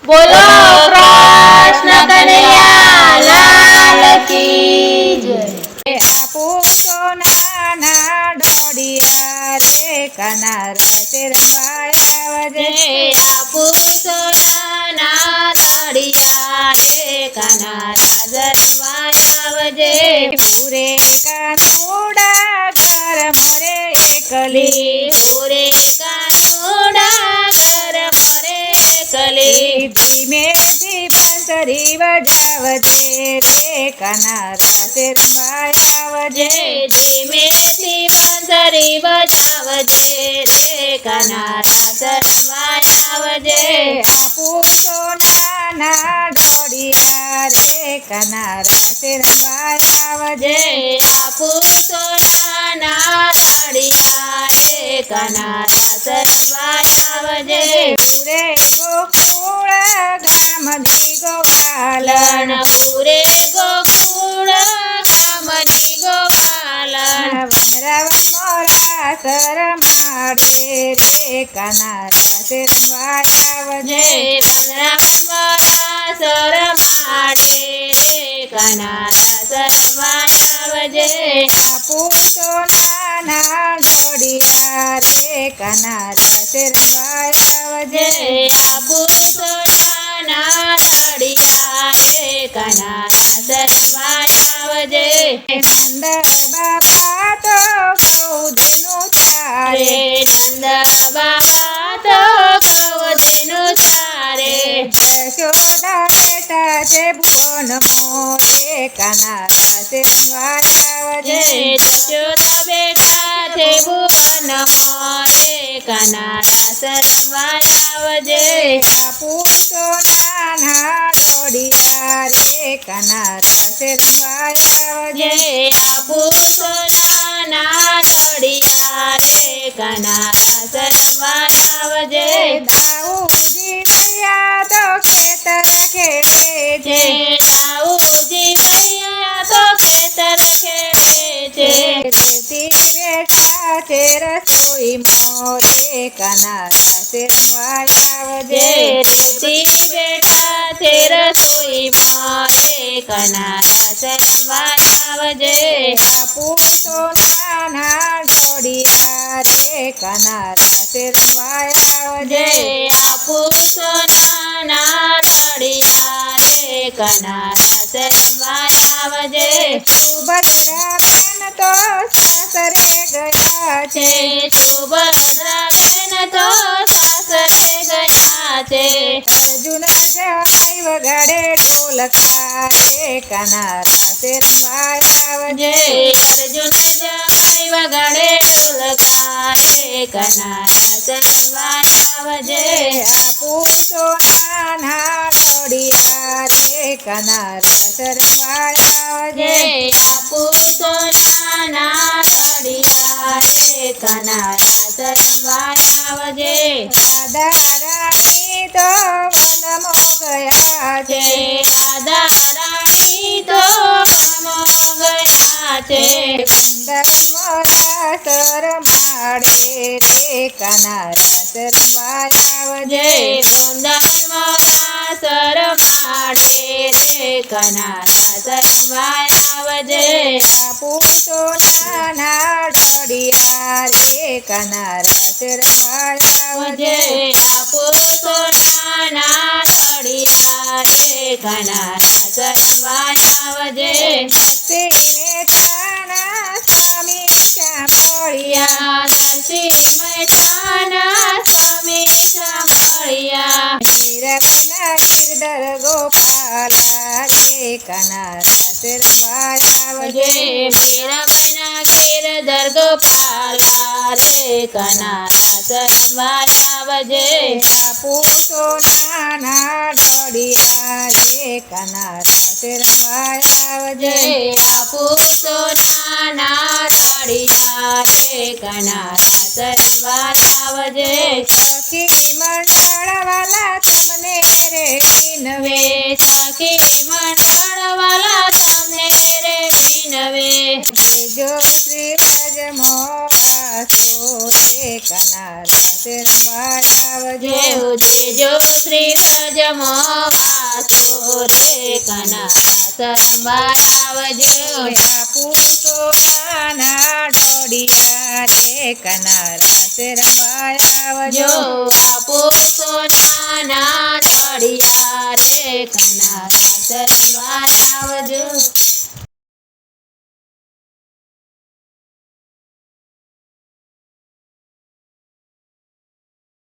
બોલો કૃષ્ણ કનૈયા લાલ કી જય। આપો સોનાના ડોડિયા રે કના રસે રમવા આવજે। આપો સોનાના દડિયા રે કના રાજ રમવા આવજે। પૂરે કાનુડા ઘર મોરે એકલી પૂરે કાનુડા ઘર મોરે એકલી ધીમેથી બંસરી વજાવજે રે કના રસે રમવા આવજે। ધીમેથી બંસરી બજાવજે રે કના રાસ રમવા આવજે। આપો સોનાના ડોડિયા રે કના રસે રમવા આવજે। આપો સોનાના દડિયા રે કના રાસ રમવા આવજે। પૂરે ગોકુળ ગામની ગોપાલ પૂરે ગોકુળ ગામની ગોપાલ વનરાવન મોરા શરમાડે રે કના રસે રમવા આવજે। વનરાવન મોરા શરમાડે રે કના રાસ રમવા આવજે। આપો સોનાના ડોડિયા રે કના રસે રમવા આવજે। આપો સોનાના દડિયા રે કના રાસ રમવા આવજે। નંદ બાબા તો કૌધનું ચારે નંદ બાબા તો કૌધનું ચારે યશોદા બેટા છે ભુવન મોરે કના રસે રમવા આવજે। યશોદા બેટા છે ભુવન મોરે કના રાસ રમવા આવજે। આપો સોનાના ડોડિયા રે કના રસે રમવા આવજે। આપો સોનાના દડિયા રે કના રાસ રમવા આવજે। દાઉજી ભૈયા તો ખેતર ખેડે છે દાઉજી ભૈયા તો ખેતર ખેડે છે। રેતી બેઠા છે રસોઈ મોરે કના રસે રમવા આવજે। રેતી બેઠા છે રસોઈ મોરે કના રાસ રમવા આવજે। આપો સોનાના ડોડિયા રે કના રસે રમવા આવજે। આપો સોનાના દડિયા રે કના રાસ રમવા આવજે। સુભદ્રાબેન તો સાસરે ગયા છે સુભદ્રાબેન તો સાસરે ગયા છે। અર્જુન જમાઈ વગાડે ઢોલકા રે કના રસે રમવા આવજે। અર્જુન જમાઈ વગાડે ઢોલકા રે કના રાસ રમવા આવજે। આપો સોનાના ડોડિયા રે કના રસ રમવા આવજે। આપો સોનાના દડિયા રે કના રાસ રમવા આવજે। રાધા રાણી તો વનમાં ગયા છે રાધા રાણી તો વનમાં ગયા છે। સુંદર મોરા શરમાડે રે કના રસ રમવા આવજે। સુંદર મોરા શરમાડે રે કના રાસ રમવા આવજે। આપો સોનાના ડોડિયા રે કના રસ રમવા આવજે। આપો સોનાના દડિયા રે કના રાસ રમવા આવજે। નરસિંહ મહેતાના સ્વામી સાંભળ્યા નરસિંહ મહેતાના સ્વામી સાંભળ્યા। મીરાબાઈના ગિરધર ગોપાલા રે કના રસ રમવા આવજે। મીરાબાઈના ગિરધર ગોપાલા રે કના રાસ રમવા આવજે। આપો સોનાના ડોડિયા રે કના રસ રમવા આવજે। આપો સોનાના દડિયા રે કના રાસ રમવા આવજે। સખી મંડળવાલા તમને રે વિનવે સખી મંડળવાલા તમને રે વિનવે। જો શ્રી રજ મોરા સો રે કના રસ રમવા આવજો જેજો શ્રી વ્રજમાં વાસો રે કનારા શરણવા આવજો બાપુ તો નાના ઢોળિયા રે કનારા શરણવા આવજો જો આપો સોનાના ઢળિયા રે કનારા શરણવા આવજો